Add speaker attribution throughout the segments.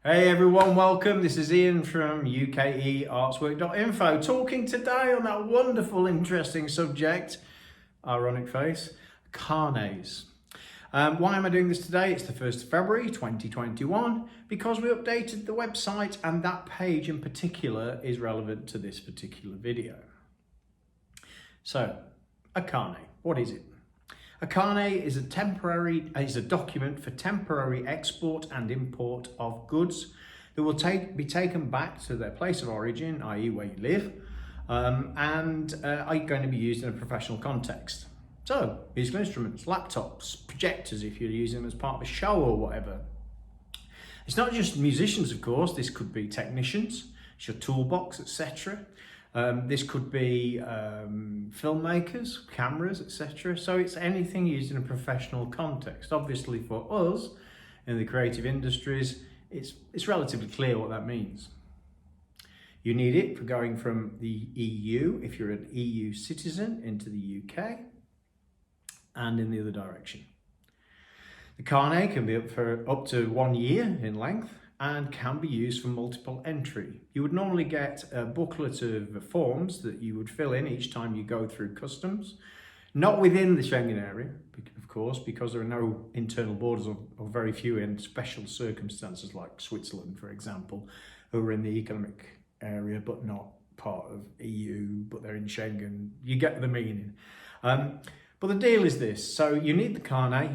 Speaker 1: Hey everyone, welcome. This is Ian from UKEARTSWORK.info talking today on that wonderful, interesting subject, ironic face, carnets. Why am I doing this today? It's the 1st of February 2021 because we updated the website and that page in particular is relevant to this particular video. So, a carnet, what is it? A carnet is a document for temporary export and import of goods that will be taken back to their place of origin, i.e. where you live, and are going to be used in a professional context. So, musical instruments, laptops, projectors if you're using them as part of a show or whatever. It's not just musicians, of course, this could be technicians, it's your toolbox, etc. This could be filmmakers, cameras, etc. So it's anything used in a professional context. Obviously for us in the creative industries, it's relatively clear what that means. You need it for going from the EU, if you're an EU citizen, into the UK, and in the other direction. The carnet can be up to 1 year in length and can be used for multiple entry. You would normally get a booklet of forms that you would fill in each time you go through customs. Not within the Schengen area, of course, because there are no internal borders or very few in special circumstances like Switzerland, for example, who are in the economic area but not part of EU, but they're in Schengen. You get the meaning. But the deal is this. So you need the carnet.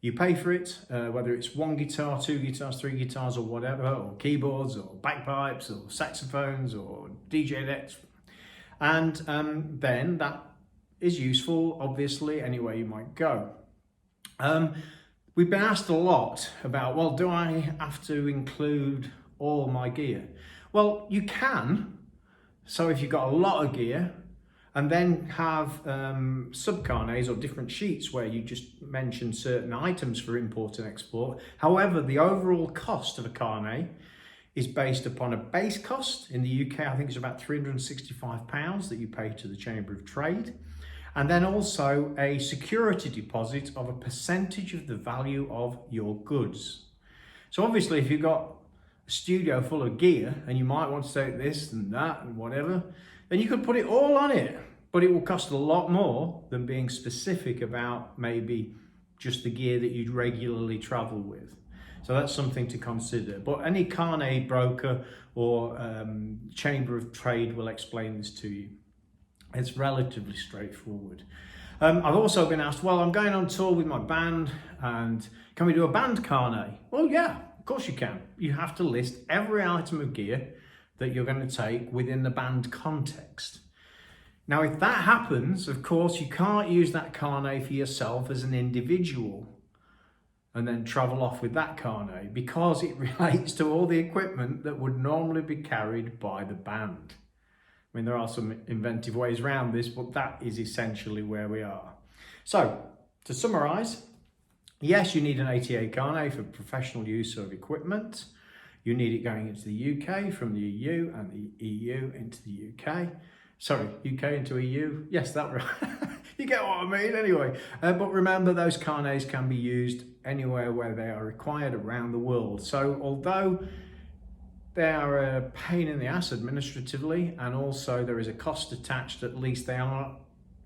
Speaker 1: You pay for it, whether it's 1 guitar, 2 guitars, 3 guitars or whatever, or keyboards or bagpipes or saxophones or DJ decks. And then that is useful, obviously, anywhere you might go. We've been asked a lot about, well, do I have to include all my gear? Well, you can. So if you've got a lot of gear, and then have sub-carnets or different sheets where you just mention certain items for import and export. However, the overall cost of a carnet is based upon a base cost. In the UK, I think it's about £365 that you pay to the Chamber of Trade. And then also a security deposit of a percentage of the value of your goods. So obviously, if you've got a studio full of gear and you might want to take this and that and whatever, then you could put it all on it, but it will cost a lot more than being specific about maybe just the gear that you'd regularly travel with. So that's something to consider. But any carnet broker or Chamber of Trade will explain this to you. It's relatively straightforward. I've also been asked, well, I'm going on tour with my band and can we do a band carnet? Well, yeah, of course you can. You have to list every item of gear that you're going to take within the band context. Now, if that happens, of course, you can't use that carnet for yourself as an individual and then travel off with that carnet because it relates to all the equipment that would normally be carried by the band. I mean, there are some inventive ways around this, but that is essentially where we are. So, to summarise, yes, you need an ATA carnet for professional use of equipment. You need it going into the UK from the EU and the EU into the UK. Sorry, UK into EU. Yes, that right. You get what I mean anyway. But remember, those carnets can be used anywhere where they are required around the world. So although they are a pain in the ass administratively and also there is a cost attached, at least they are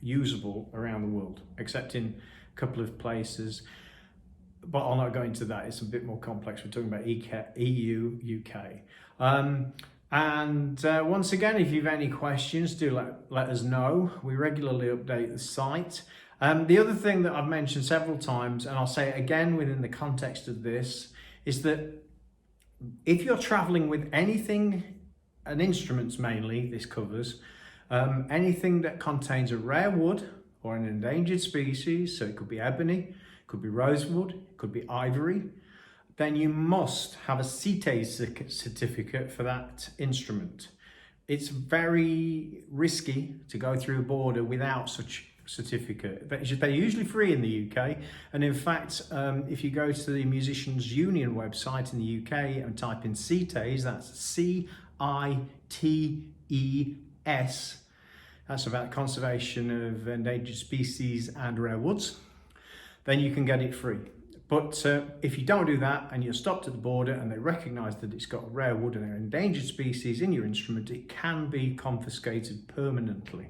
Speaker 1: usable around the world, except in a couple of places. But I'll not go into that, it's a bit more complex. We're talking about EU, UK. Once again, if you've any questions, do let us know. We regularly update the site. The other thing that I've mentioned several times, and I'll say it again within the context of this, is that if you're traveling with anything, and instruments mainly, this covers, anything that contains a rare wood or an endangered species, so it could be ebony, could be rosewood, could be ivory, then you must have a CITES certificate for that instrument. It's very risky to go through a border without such a certificate. They're usually free in the UK, and in fact, if you go to the Musicians Union website in the UK and type in CITES, that's CITES, that's about conservation of endangered species and rare woods, then you can get it free. But if you don't do that and you're stopped at the border and they recognise that it's got a rare wood and an endangered species in your instrument, it can be confiscated permanently.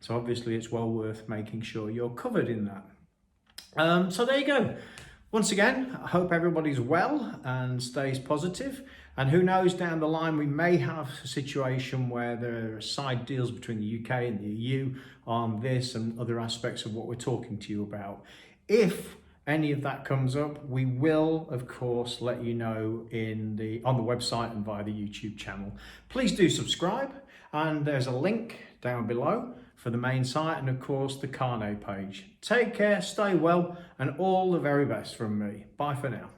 Speaker 1: So obviously it's well worth making sure you're covered in that. So there you go. Once again, I hope everybody's well and stays positive. And who knows, down the line we may have a situation where there are side deals between the UK and the EU on this and other aspects of what we're talking to you about. If any of that comes up, we will of course let you know on the website and via the YouTube channel. Please do subscribe, and there's a link down below for the main site and of course the Carnet page. Take care, stay well, and all the very best from me. Bye for now.